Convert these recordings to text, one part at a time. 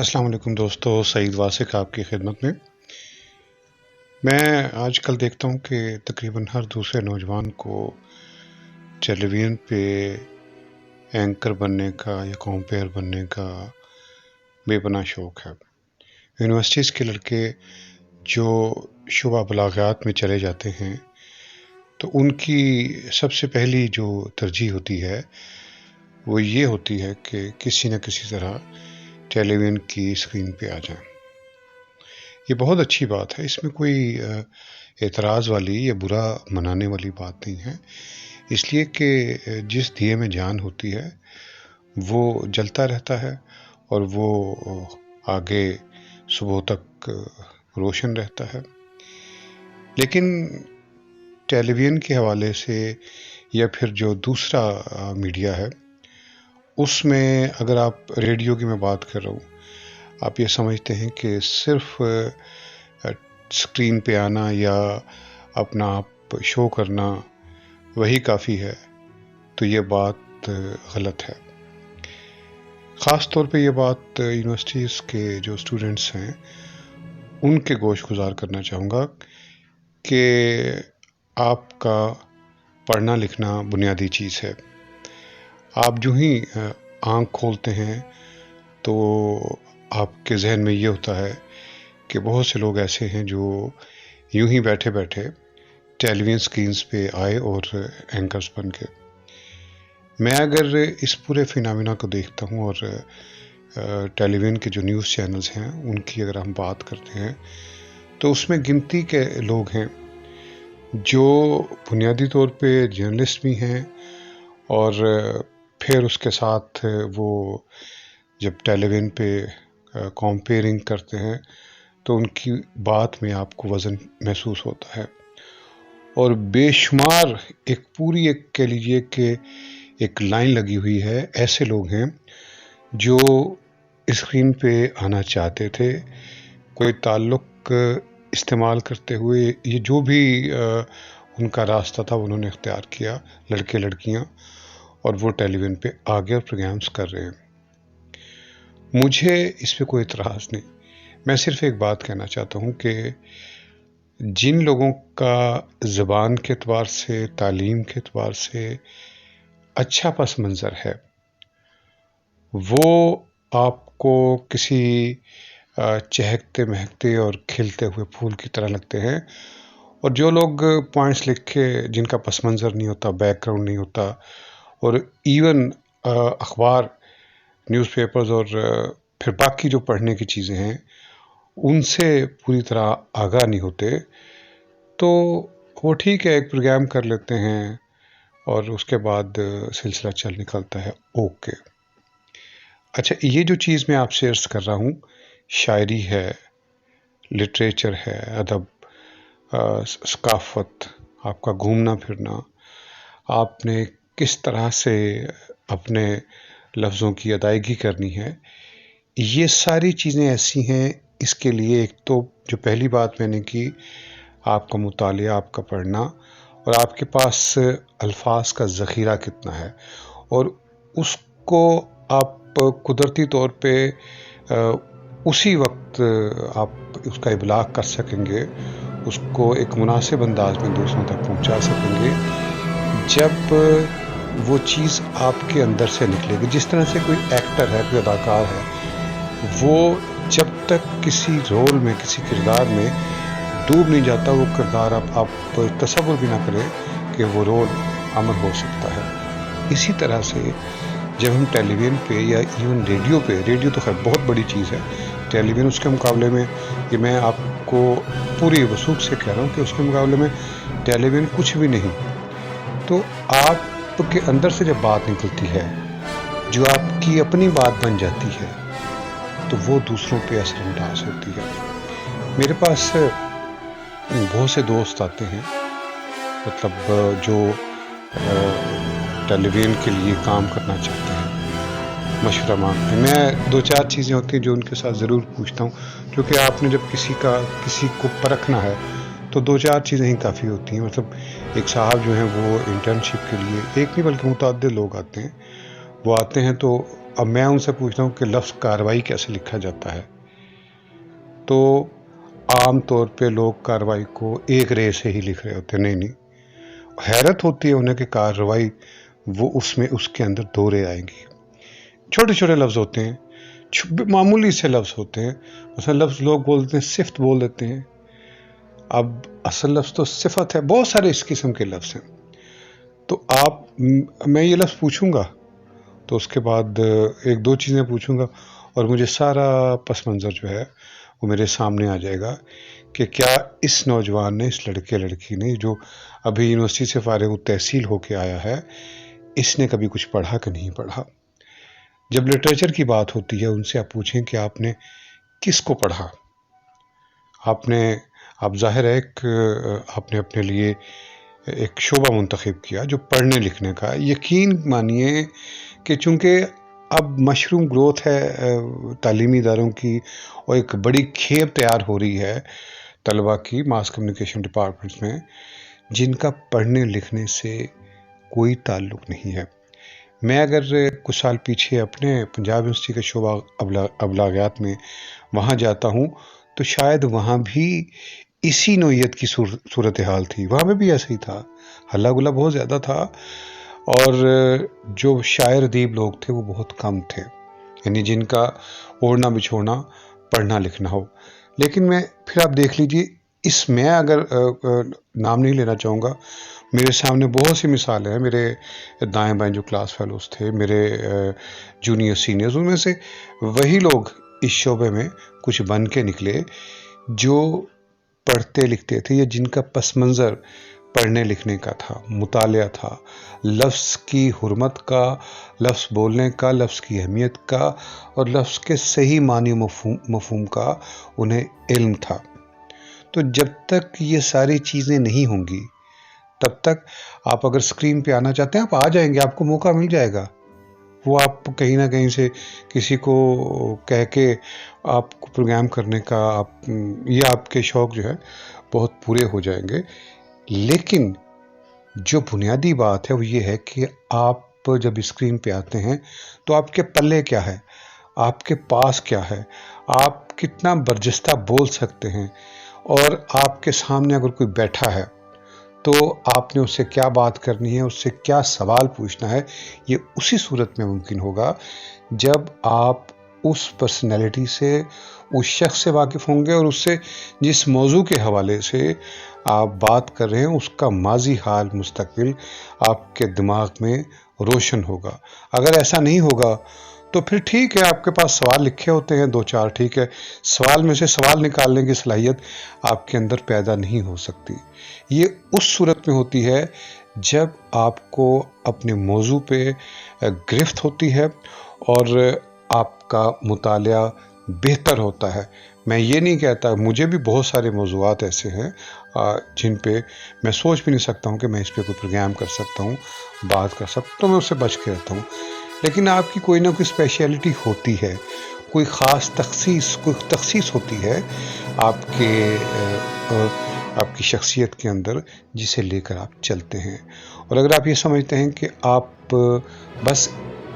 السلام علیکم دوستو، سعید واسق آپ کی خدمت میں آج کل دیکھتا ہوں کہ تقریباً ہر دوسرے نوجوان کو ٹیلی ویژن پہ اینکر بننے کا یا کمپیئر بننے کا بے پناہ شوق ہے۔ یونیورسٹیز کے لڑکے جو شعبہ بلاغات میں چلے جاتے ہیں تو ان کی سب سے پہلی جو ترجیح ہوتی ہے وہ یہ ہوتی ہے کہ کسی نہ کسی طرح ٹیلی ویژن کی اسکرین پہ آ جائیں۔ یہ بہت اچھی بات ہے، اس میں کوئی اعتراض والی یا برا منانے والی بات نہیں ہے، اس لیے کہ جس دیے میں جان ہوتی ہے وہ جلتا رہتا ہے اور وہ آگے صبح تک روشن رہتا ہے۔ لیکن ٹیلی ویژن کے حوالے سے یا پھر جو دوسرا میڈیا ہے اس میں اگر آپ ریڈیو کی میں بات کر رہا ہوں، آپ یہ سمجھتے ہیں کہ صرف اسکرین پہ آنا یا اپنا آپ شو کرنا وہی کافی ہے، تو یہ بات غلط ہے۔ خاص طور پہ یہ بات یونیورسٹیز کے جو اسٹوڈنٹس ہیں ان کے گوش گزار کرنا چاہوں گا کہ آپ کا پڑھنا لکھنا بنیادی چیز ہے۔ آپ جو ہی آنکھ کھولتے ہیں تو آپ کے ذہن میں یہ ہوتا ہے کہ بہت سے لوگ ایسے ہیں جو یوں ہی بیٹھے بیٹھے ٹیلی ویژن سکرینز پہ آئے اور اینکرز بن کے۔ میں اگر اس پورے فینامنا کو دیکھتا ہوں اور ٹیلی ویژن کے جو نیوز چینلز ہیں ان کی اگر ہم بات کرتے ہیں تو اس میں گنتی کے لوگ ہیں جو بنیادی طور پہ جرنلسٹ بھی ہیں، اور پھر اس کے ساتھ وہ جب ٹیلی ویژن پہ کمپیئرنگ کرتے ہیں تو ان کی بات میں آپ کو وزن محسوس ہوتا ہے، اور بے شمار ایک کہہ لیجیے کہ ایک لائن لگی ہوئی ہے، ایسے لوگ ہیں جو اسکرین پہ آنا چاہتے تھے، کوئی تعلق استعمال کرتے ہوئے یہ جو بھی ان کا راستہ تھا انہوں نے اختیار کیا، لڑکے لڑکیاں، اور وہ ٹیلی ویژن پہ آگے پروگرامز کر رہے ہیں۔ مجھے اس پہ کوئی اعتراض نہیں، میں صرف ایک بات کہنا چاہتا ہوں کہ جن لوگوں کا زبان کے اعتبار سے، تعلیم کے اعتبار سے اچھا پس منظر ہے، وہ آپ کو کسی چہکتے مہکتے اور کھلتے ہوئے پھول کی طرح لگتے ہیں، اور جو لوگ پوائنٹس لکھ کے جن کا پس منظر نہیں ہوتا، بیک گراؤنڈ نہیں ہوتا، اور ایون اخبار، نیوز پیپرز اور پھر باقی جو پڑھنے کی چیزیں ہیں ان سے پوری طرح آگاہ نہیں ہوتے، تو وہ ٹھیک ہے، ایک پروگرام کر لیتے ہیں اور اس کے بعد سلسلہ چل نکلتا ہے، اوکے۔ اچھا، یہ جو چیز میں آپ سے عرض کر رہا ہوں، شاعری ہے، لٹریچر ہے، ادب، ثقافت، آپ کا گھومنا پھرنا، آپ نے کس طرح سے اپنے لفظوں کی ادائیگی کرنی ہے، یہ ساری چیزیں ایسی ہیں۔ اس کے لیے ایک تو جو پہلی بات میں نے کی، آپ کا مطالعہ، آپ کا پڑھنا، اور آپ کے پاس الفاظ کا ذخیرہ کتنا ہے، اور اس کو آپ قدرتی طور پہ اسی وقت آپ اس کا ابلاغ کر سکیں گے، اس کو ایک مناسب انداز میں دوسروں تک پہنچا سکیں گے جب وہ چیز آپ کے اندر سے نکلے گی۔ جس طرح سے کوئی ایکٹر ہے، کوئی اداکار ہے، وہ جب تک کسی رول میں، کسی کردار میں ڈوب نہیں جاتا، وہ کردار آپ تصور بھی نہ کریں کہ وہ رول عمل ہو سکتا ہے۔ اسی طرح سے جب ہم ٹیلی ویژن پہ یا ایون ریڈیو پہ، ریڈیو تو خیر بہت بڑی چیز ہے، ٹیلی ویژن اس کے مقابلے میں، یہ میں آپ کو پوری وثوق سے کہہ رہا ہوں کہ اس کے مقابلے میں ٹیلی ویژن کچھ بھی نہیں، تو آپ کے اندر سے جب بات نکلتی ہے، جو آپ کی اپنی بات بن جاتی ہے، تو وہ دوسروں پہ اثر انداز ہوتی ہے۔ میرے پاس بہت سے دوست آتے ہیں، مطلب جو ٹیلی ویژن کے لیے کام کرنا چاہتے ہیں، مشورہ مانگتے ہیں۔ میں دو چار چیزیں ہوتی ہیں جو ان کے ساتھ ضرور پوچھتا ہوں، کیونکہ آپ نے جب کسی کو پرکھنا ہے تو دو چار چیزیں ہی کافی ہوتی ہیں۔ مطلب ایک صاحب جو ہیں وہ انٹرنشپ کے لیے، ایک نہیں بلکہ متعدد لوگ آتے ہیں، وہ آتے ہیں تو अब मैं उनसे पूछ रहा हूँ कि लफ्ज़ कार्रवाई कैसे लिखा जाता है, तो आम तौर पे लोग कार्रवाई को एक रे से ही लिख रहे होते हैं। नहीं, हैरत होती है उन्हें कि कार्रवाई वो उसमें उसके अंदर 2 रे आएंगी। छोटे छोटे लफ्ज़ होते हैं, मामूली से लफ्ज़ होते हैं। मतलब लफ्ज़ लोग बोलते हैं, सिफ्त बोल देते हैं। अब असल लफ्ज़ तो सिफत है, बहुत सारे इस किस्म के लफ्ज़ हैं। तो मैं ये लफ्ज़ पूछूंगा तो उसके बाद 1-2 चीज़ें पूछूंगा और मुझे सारा पस मंज़र जो है वो मेरे सामने आ जाएगा कि क्या इस नौजवान ने, इस लड़के लड़की ने जो अभी यूनिवर्सिटी से फारिग तहसील होके आया है, इसने कभी कुछ पढ़ा कि नहीं पढ़ा। जब लिटरेचर की बात होती है उनसे आप पूछें कि आपने किसको पढ़ा। आप ज़ाहिर है आपने अपने लिए एक शोबा मुंतखब किया जो पढ़ने लिखने का। यकीन मानिए कि चूँकि अब मशरूम ग्रोथ है तालीमी इदारों की और एक बड़ी खेप तैयार हो रही है तलबा की मास कम्युनिकेशन डिपार्टमेंट्स में, जिनका पढ़ने लिखने से कोई ताल्लुक़ नहीं है। मैं अगर कुछ साल पीछे अपने पंजाब यूनिवर्सिटी के शोबा अबलागियात में वहाँ जाता हूँ तो शायद वहाँ भी इसी नोयत की सूरत हाल थी। वहाँ में भी ऐसा ही था, हल्ला गुल्ला बहुत ज़्यादा था और जो शायर अदीब लोग थे वो बहुत कम थे, यानी जिनका ओढ़ना बिछोड़ना पढ़ना लिखना हो। लेकिन फिर आप देख लीजिए, इसमें अगर नाम नहीं लेना चाहूँगा, मेरे सामने बहुत सी मिसालें हैं। मेरे दाएं बाएं जो क्लास फेलोज थे, मेरे जूनियर सीनियर्स, उनमें से वही लोग इस शोबे में कुछ बन के निकले जो पढ़ते लिखते थे या जिनका पस मंज़र पढ़ने लिखने का था, मुतालिया था, लफ्ज़ की हुर्मत का, लफ्ज़ बोलने का, लफ्ज़ की अहमियत का और लफ्ज़ के सही मानी मफहूम का उन्हें इल्म था। तो जब तक ये सारी चीज़ें नहीं होंगी तब तक आप अगर स्क्रीन पे आना चाहते हैं आप आ जाएंगे, आपको मौका मिल जाएगा। वो आप कहीं ना कहीं से किसी को कह के आपको प्रोग्राम करने का ये आपके शौक़ जो है बहुत पूरे हो जाएंगे। लेकिन जो बुनियादी बात है वो ये है कि आप जब स्क्रीन पे आते हैं तो आपके पल्ले क्या है, आपके पास क्या है, आप कितना बर्जस्ता बोल सकते हैं और आपके सामने अगर कोई बैठा है तो आपने उससे क्या बात करनी है, उससे क्या सवाल पूछना है। ये उसी सूरत में मुमकिन होगा जब आप उस पर्सनैलिटी से, उस शख्स से वाकिफ़ होंगे और उससे जिस मौजू के हवाले से आप बात कर रहे हैं उसका माजी हाल मुस्तकबिल आपके दिमाग में रोशन होगा। अगर ऐसा नहीं होगा तो फिर ठीक है, आपके पास सवाल लिखे होते हैं 2-4, ठीक है, सवाल में से सवाल निकालने की सलाहियत आपके अंदर पैदा नहीं हो सकती। ये उस सूरत में होती है जब आपको अपने मौजू पे गिरफ्त होती है और आपका मुतालिया बेहतर होता है। मैं ये नहीं कहता, मुझे भी बहुत सारे मौज़ूआत ऐसे हैं जिन पे मैं सोच भी नहीं सकता हूँ कि मैं इस पे कोई प्रोग्राम कर सकता हूँ, बात कर सकता हूँ, तो मैं उससे बच के रहता हूँ। लेकिन आपकी कोई ना कोई स्पेशलिटी होती है, कोई ख़ास तखसीस होती है आपकी शख्सियत के अंदर, जिसे लेकर आप चलते हैं। और अगर आप ये समझते हैं कि आप बस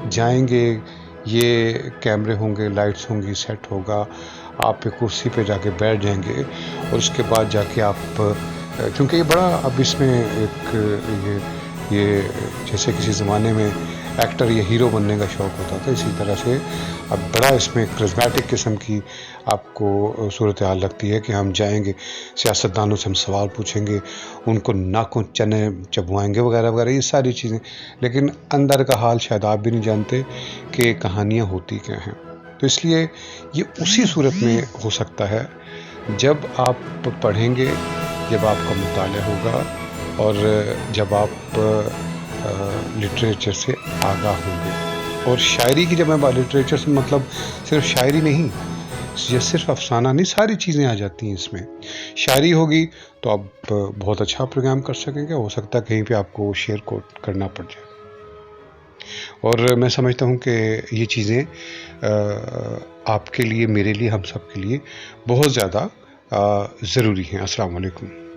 जाएंगे, ये कैमरे होंगे, लाइट्स होंगी, सेट होगा, आप एक कुर्सी पे जाके बैठ जाएंगे और उसके बाद जाके आप, क्योंकि ये बड़ा अब इसमें एक ये जैसे किसी ज़माने में एक्टर या हीरो बनने का शौक़ होता था, इसी तरह से अब बड़ा इसमें करिश्मेटिक किस्म की आपको सूरत हाल लगती है कि हम जाएंगे, सियासतदानों से हम सवाल पूछेंगे, उनको नाकों चने चबवाएंगे वगैरह वगैरह, ये सारी चीज़ें। लेकिन अंदर का हाल शायद आप भी नहीं जानते कि कहानियाँ होती क्या हैं। तो इसलिए ये उसी सूरत में हो सकता है जब आप पढ़ेंगे, जब आपका मुताला होगा और जब आप लिटरेचर से आगाह होंगे। और शायरी की जब मैं लिटरेचर से मतलब सिर्फ शायरी नहीं, ये सिर्फ अफसाना नहीं, सारी चीज़ें आ जाती हैं इसमें। शायरी होगी तो आप बहुत अच्छा प्रोग्राम कर सकेंगे, हो सकता है कहीं पे आपको शेयर कोट करना पड़ जाए। और मैं समझता हूँ कि ये चीज़ें आपके लिए, मेरे लिए, हम सब के लिए बहुत ज़्यादा ज़रूरी हैं। अस्सलाम वालेकुम।